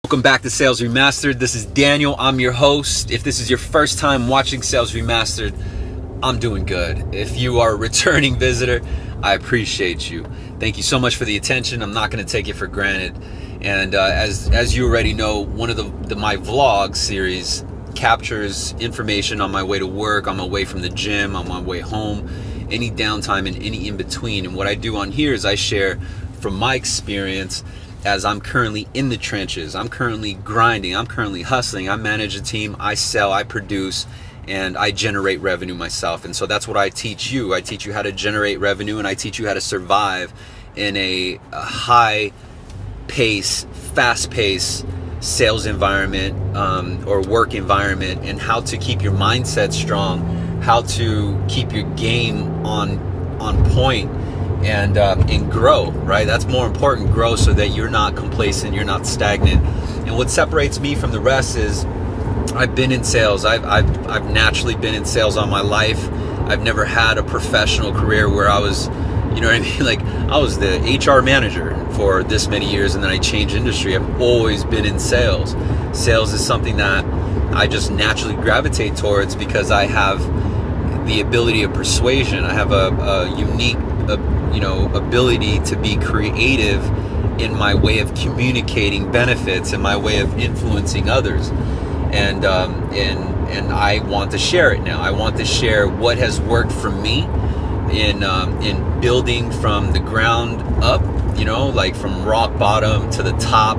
Welcome back to Sales Remastered. This is Daniel. I'm your host. If this is your first time watching Sales Remastered, I'm doing good. If you are a returning visitor, I appreciate you. Thank you so much for the attention. I'm not going to take it for granted. And as you already know, one of my vlog series captures information on my way to work, on my way from the gym, on my way home, any downtime and any in between. And what I do on here is I share from my experience as I'm currently in the trenches. I'm currently grinding, I'm currently hustling, I manage a team, I sell, I produce, and I generate revenue myself. And so that's what I teach you. I teach you how to generate revenue, and I teach you how to survive in a high pace, fast pace sales environment or work environment, and how to keep your mindset strong, how to keep your game on point, and grow, right? That's more important, grow, so that you're not complacent, you're not stagnant. And what separates me from the rest is I've been in sales. I've naturally been in sales all my life. I've never had a professional career where I was, you know what I mean? Like, I was the HR manager for this many years, and then I changed industry. I've always been in sales. Sales is something that I just naturally gravitate towards because I have the ability of persuasion. I have a unique ability to be creative in my way of communicating benefits and my way of influencing others, and I want to share it now. I want to share what has worked for me in building from the ground up, like from rock bottom to the top,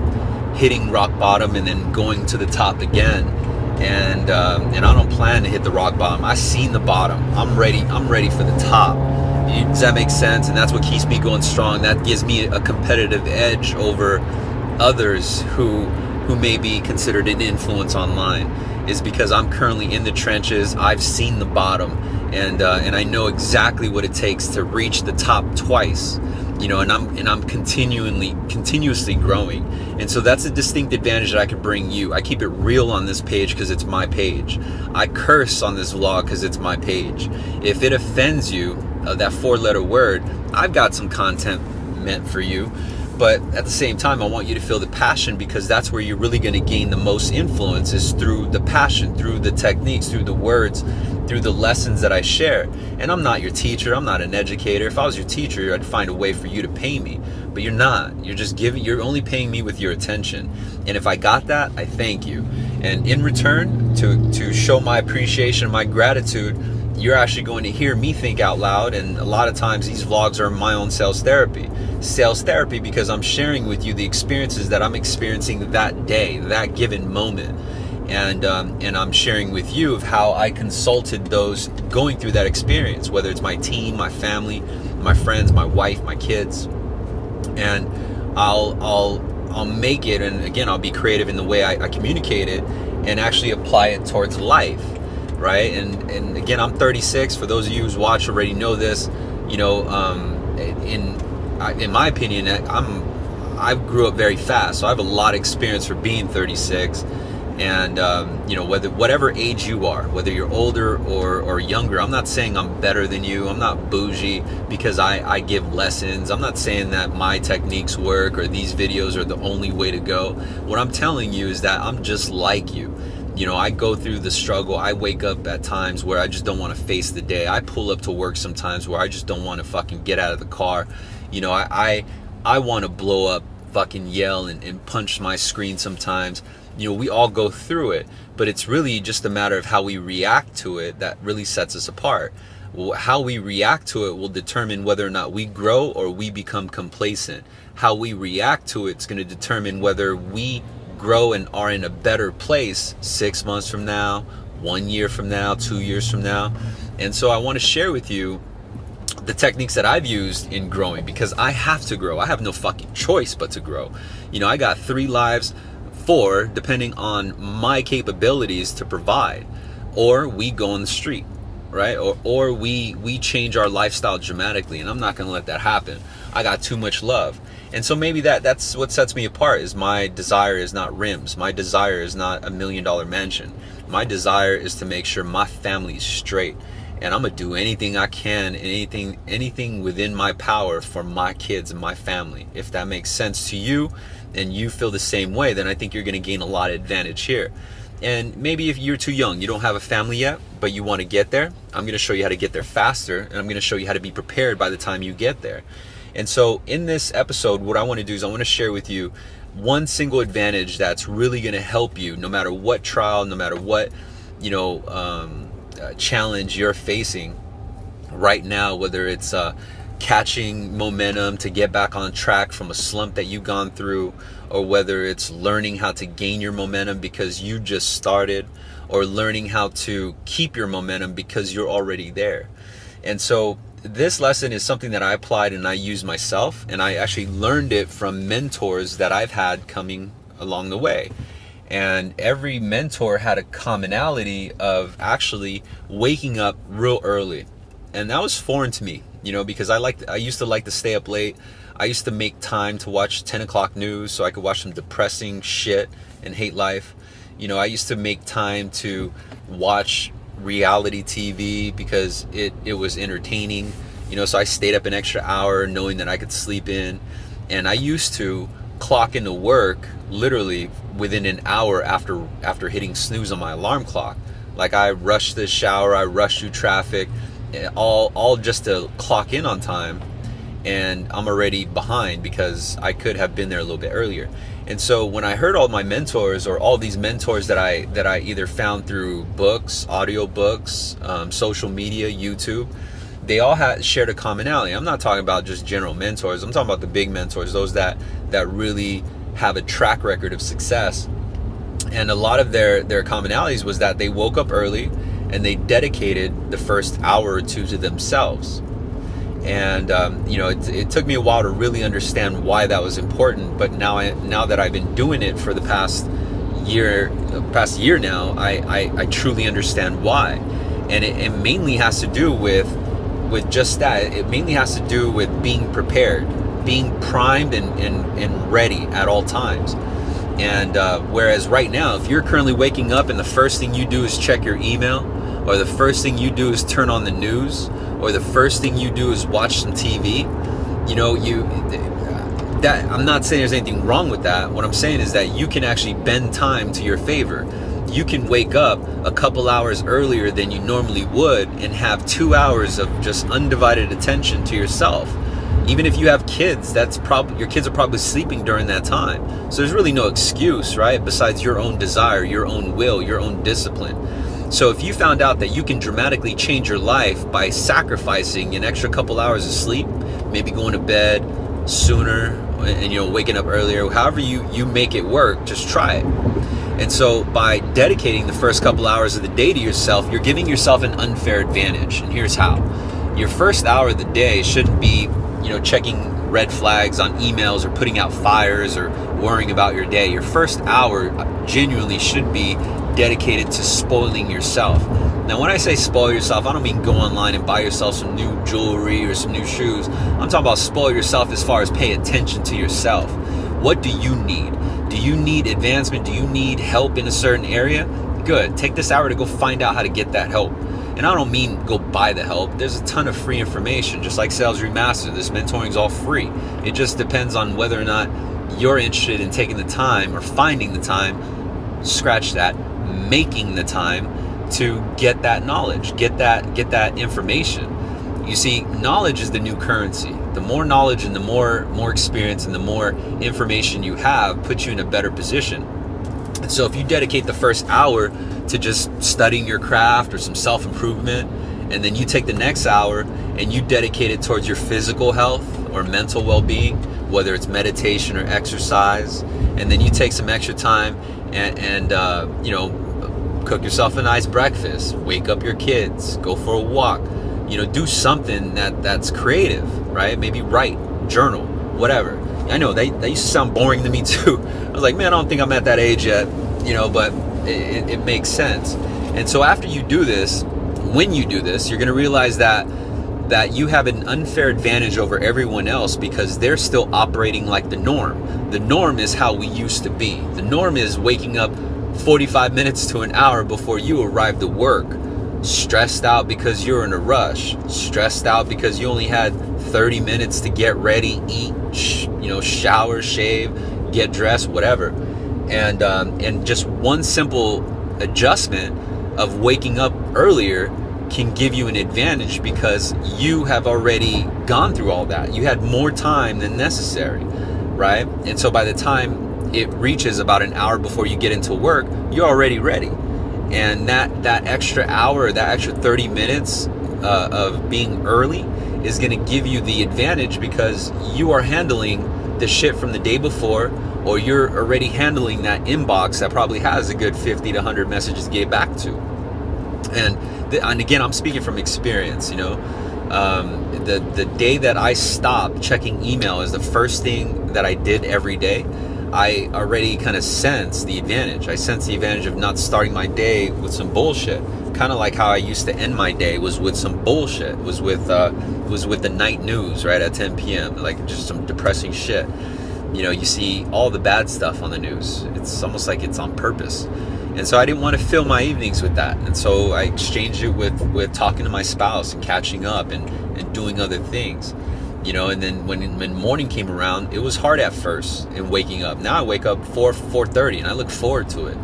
hitting rock bottom and then going to the top again. And I don't plan to hit the rock bottom. I've seen the bottom. I'm ready for the top. Does that make sense? And that's what keeps me going strong. That gives me a competitive edge over others who may be considered an influence online, is because I'm currently in the trenches. I've seen the bottom, and I know exactly what it takes to reach the top twice. And I'm continuously growing. And so that's a distinct advantage that I could bring you. I keep it real on this page because it's my page. I curse on this vlog because it's my page. If it offends you, that 4-letter word, I've got some content meant for you. But at the same time, I want you to feel the passion, because that's where you're really going to gain the most influence, is through the passion, through the techniques, through the words, through the lessons that I share. And I'm not your teacher. I'm not an educator. If I was your teacher, I'd find a way for you to pay me. But you're not. You're only paying me with your attention. And if I got that, I thank you. And in return, to show my appreciation, my gratitude, you're actually going to hear me think out loud. And a lot of times these vlogs are my own sales therapy. Sales therapy because I'm sharing with you the experiences that I'm experiencing that day, that given moment. And I'm sharing with you of how I consulted those going through that experience, whether it's my team, my family, my friends, my wife, my kids. And I'll make it, and again, I'll be creative in the way I communicate it and actually apply it towards life. Right? And again, I'm 36. For those of you who's watched already know this. In my opinion, I grew up very fast, so I have a lot of experience for being 36. And whatever age you are, whether you're older or younger, I'm not saying I'm better than you. I'm not bougie because I give lessons. I'm not saying that my techniques work or these videos are the only way to go. What I'm telling you is that I'm just like you. I go through the struggle. I wake up at times where I just don't want to face the day. I pull up to work sometimes where I just don't want to fucking get out of the car. I want to blow up, fucking yell and punch my screen sometimes. We all go through it, but it's really just a matter of how we react to it that really sets us apart. How we react to it will determine whether or not we grow or we become complacent. How we react to it's going to determine whether we grow and are in a better place 6 months from now, 1 year from now, 2 years from now. And so I want to share with you the techniques that I've used in growing, because I have to grow. I have no fucking choice but to grow. I got 3 lives, 4, depending on my capabilities to provide, or we go on the street, right? Or we change our lifestyle dramatically, and I'm not going to let that happen. I got too much love. And so maybe that's what sets me apart, is my desire is not rims. My desire is not $1 million mansion. My desire is to make sure my family is straight. And I'm going to do anything I can, anything within my power for my kids and my family. If that makes sense to you, and you feel the same way, then I think you're going to gain a lot of advantage here. And maybe if you're too young, you don't have a family yet, but you want to get there, I'm going to show you how to get there faster, and I'm going to show you how to be prepared by the time you get there. And so in this episode, what I want to do is I want to share with you one single advantage that's really going to help you no matter what trial, no matter what, challenge you're facing right now, whether it's catching momentum to get back on track from a slump that you've gone through, or whether it's learning how to gain your momentum because you just started, or learning how to keep your momentum because you're already there. And so this lesson is something that I applied and I used myself, and I actually learned it from mentors that I've had coming along the way. And every mentor had a commonality of actually waking up real early. And that was foreign to me, because I used to like to stay up late. I used to make time to watch 10 o'clock news so I could watch some depressing shit and hate life. I used to make time to watch reality TV because it was entertaining. So I stayed up an extra hour knowing that I could sleep in. And I used to clock into work literally within an hour after hitting snooze on my alarm clock. Like, I rushed the shower, I rushed through traffic, all just to clock in on time, and I'm already behind because I could have been there a little bit earlier. And so when I heard all my mentors, or all these mentors that I either found through books, audio books, social media, YouTube, they all shared a commonality. I'm not talking about just general mentors. I'm talking about the big mentors, those that really have a track record of success. And a lot of their commonalities was that they woke up early and they dedicated the first hour or two to themselves. And it took me a while to really understand why that was important. But now that I've been doing it for the past year now, I truly understand why. And it mainly has to do with just that. It mainly has to do with being prepared, being primed and ready at all times. And whereas right now, if you're currently waking up and the first thing you do is check your email, or the first thing you do is turn on the news, or the first thing you do is watch some TV, I'm not saying there's anything wrong with that. What I'm saying is that you can actually bend time to your favor. You can wake up a couple hours earlier than you normally would and have 2 hours of just undivided attention to yourself. Even if you have kids, your kids are probably sleeping during that time. So there's really no excuse, right? Besides your own desire, your own will, your own discipline. So if you found out that you can dramatically change your life by sacrificing an extra couple hours of sleep, maybe going to bed sooner and waking up earlier, however you make it work, just try it. And so by dedicating the first couple hours of the day to yourself, you're giving yourself an unfair advantage. And here's how. Your first hour of the day shouldn't be checking red flags on emails or putting out fires or worrying about your day. Your first hour genuinely should be dedicated to spoiling yourself. Now, when I say spoil yourself, I don't mean go online and buy yourself some new jewelry or some new shoes. I'm talking about spoil yourself as far as pay attention to yourself. What do you need? Do you need advancement? Do you need help in a certain area? Good. Take this hour to go find out how to get that help. And I don't mean go buy the help. There's a ton of free information, just like SalesRemastered. This mentoring is all free. It just depends on whether or not you're interested in taking the time or finding the time, scratch that, making the time to get that knowledge, get that information. You see, knowledge is the new currency. The more knowledge and the more experience and the more information you have puts you in a better position. And so if you dedicate the first hour to just studying your craft or some self-improvement, and then you take the next hour and you dedicate it towards your physical health or mental well-being, whether it's meditation or exercise, and then you take some extra time and cook yourself a nice breakfast, wake up your kids, go for a walk, do something that's creative, right? Maybe write, journal, whatever. I know that used to sound boring to me too. I was like, man, I don't think I'm at that age yet, but it makes sense. And so after you do this, when you do this, you're going to realize that you have an unfair advantage over everyone else because they're still operating like the norm. The norm is how we used to be. The norm is waking up 45 minutes to an hour before you arrive to work, stressed out because you're in a rush, stressed out because you only had 30 minutes to get ready, eat, shower, shave, get dressed, whatever. And just one simple adjustment of waking up earlier can give you an advantage because you have already gone through all that. You had more time than necessary, right? And so by the time it reaches about an hour before you get into work, you're already ready. And that extra hour, that extra 30 minutes of being early is going to give you the advantage because you are handling the shit from the day before, or you're already handling that inbox that probably has a good 50 to 100 messages to get back to. And again, I'm speaking from experience, you know. The day that I stopped checking email is the first thing that I did every day. I already kind of sense the advantage. I sense the advantage of not starting my day with some bullshit. Kind of like how I used to end my day was with some bullshit. Was with the night news, right, at 10 p.m. Like just some depressing shit. You know, you see all the bad stuff on the news. It's almost like it's on purpose. And so I didn't want to fill my evenings with that. And so I exchanged it with talking to my spouse and catching up and doing other things. You know, and then when morning came around, it was hard at first in waking up. Now I wake up 4:30 and I look forward to it.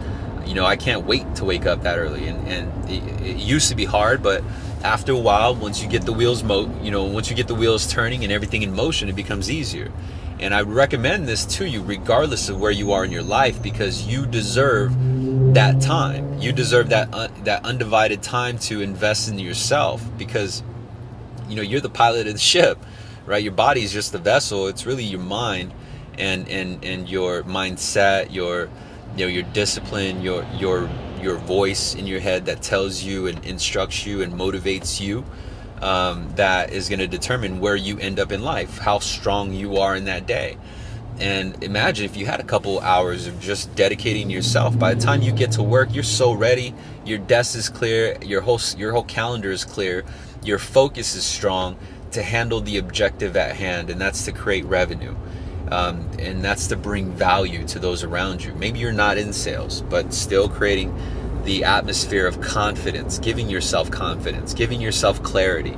You know, I can't wait to wake up that early. And it used to be hard, but after a while, once you get the wheels turning and everything in motion, it becomes easier. And I recommend this to you regardless of where you are in your life, because you deserve that time. You deserve that undivided time to invest in yourself, because you know, you're the pilot of the ship. Right, your body is just the vessel. It's really your mind and your mindset, your discipline, your voice in your head that tells you and instructs you and motivates you. That is going to determine where you end up in life, how strong you are in that day. And imagine if you had a couple hours of just dedicating yourself. By the time you get to work, you're so ready. Your desk is clear. Your whole calendar is clear. Your focus is strong to handle the objective at hand, and that's to create revenue, and that's to bring value to those around you. Maybe you're not in sales, but still creating the atmosphere of confidence, giving yourself confidence, giving yourself clarity.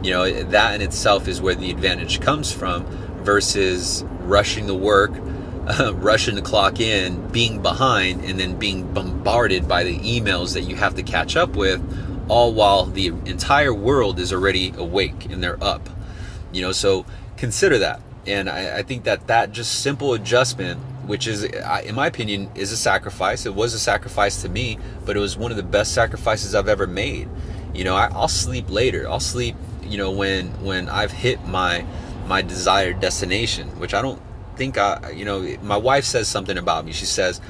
You know, that in itself is where the advantage comes from, versus rushing the work, rushing the clock in, being behind, and then being bombarded by the emails that you have to catch up with, all while the entire world is already awake and they're up. You know, so consider that. And I think that just simple adjustment, which is, in my opinion, is a sacrifice. It was a sacrifice to me, but it was one of the best sacrifices I've ever made. You know, I'll sleep later. I'll sleep, you know, when I've hit my desired destination, which I don't think my wife says something about me. She says,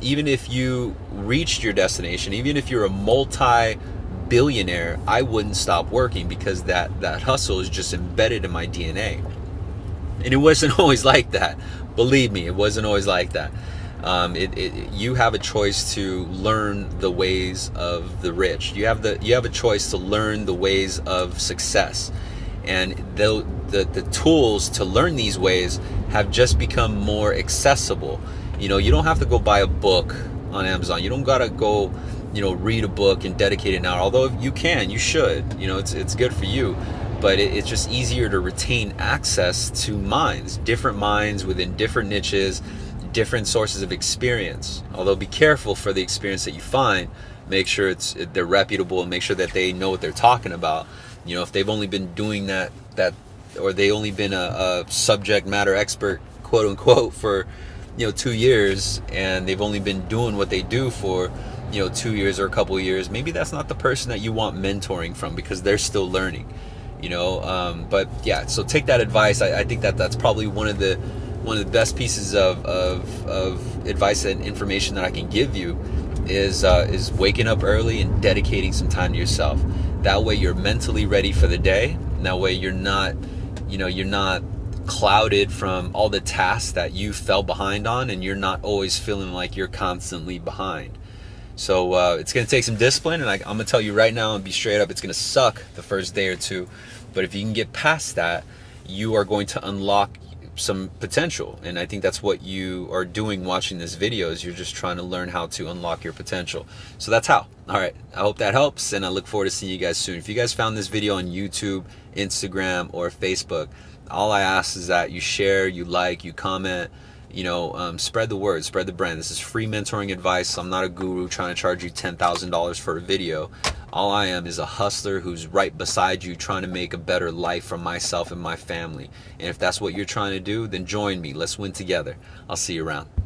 even if you reached your destination, even if you're a multi-billionaire, I wouldn't stop working, because that hustle is just embedded in my DNA. And it wasn't always like that. Believe me, it wasn't always like that. You have a choice to learn the ways of the rich. You have a choice to learn the ways of success. And the tools to learn these ways have just become more accessible. You know, you don't have to go buy a book on Amazon. You don't gotta go, you know, read a book and dedicate an hour. Although if you can, you should. You know, it's good for you. But it's just easier to retain access to minds, different minds within different niches, different sources of experience. Although be careful for the experience that you find. Make sure they're reputable, and make sure that they know what they're talking about. You know, if they've only been doing that or they only been a subject matter expert, quote unquote, for 2 years, and they've only been doing what they do for 2 years or a couple of years, maybe that's not the person that you want mentoring from, because they're still learning. But yeah, so take that advice. I think that's probably one of the best pieces of advice and information that I can give you is waking up early and dedicating some time to yourself. That way you're mentally ready for the day. And that way you're not clouded from all the tasks that you fell behind on, and you're not always feeling like you're constantly behind. So it's going to take some discipline, and I'm going to tell you right now and be straight up, it's going to suck the first day or two. But if you can get past that, you are going to unlock some potential. And I think that's what you are doing watching this video, is you're just trying to learn how to unlock your potential. So that's how. All right, I hope that helps, and I look forward to seeing you guys soon. If you guys found this video on YouTube, Instagram, or Facebook, all I ask is that you share, you like, you comment, Spread the word, spread the brand. This is free mentoring advice. I'm not a guru trying to charge you $10,000 for a video. All I am is a hustler who's right beside you trying to make a better life for myself and my family. And if that's what you're trying to do, then join me. Let's win together. I'll see you around.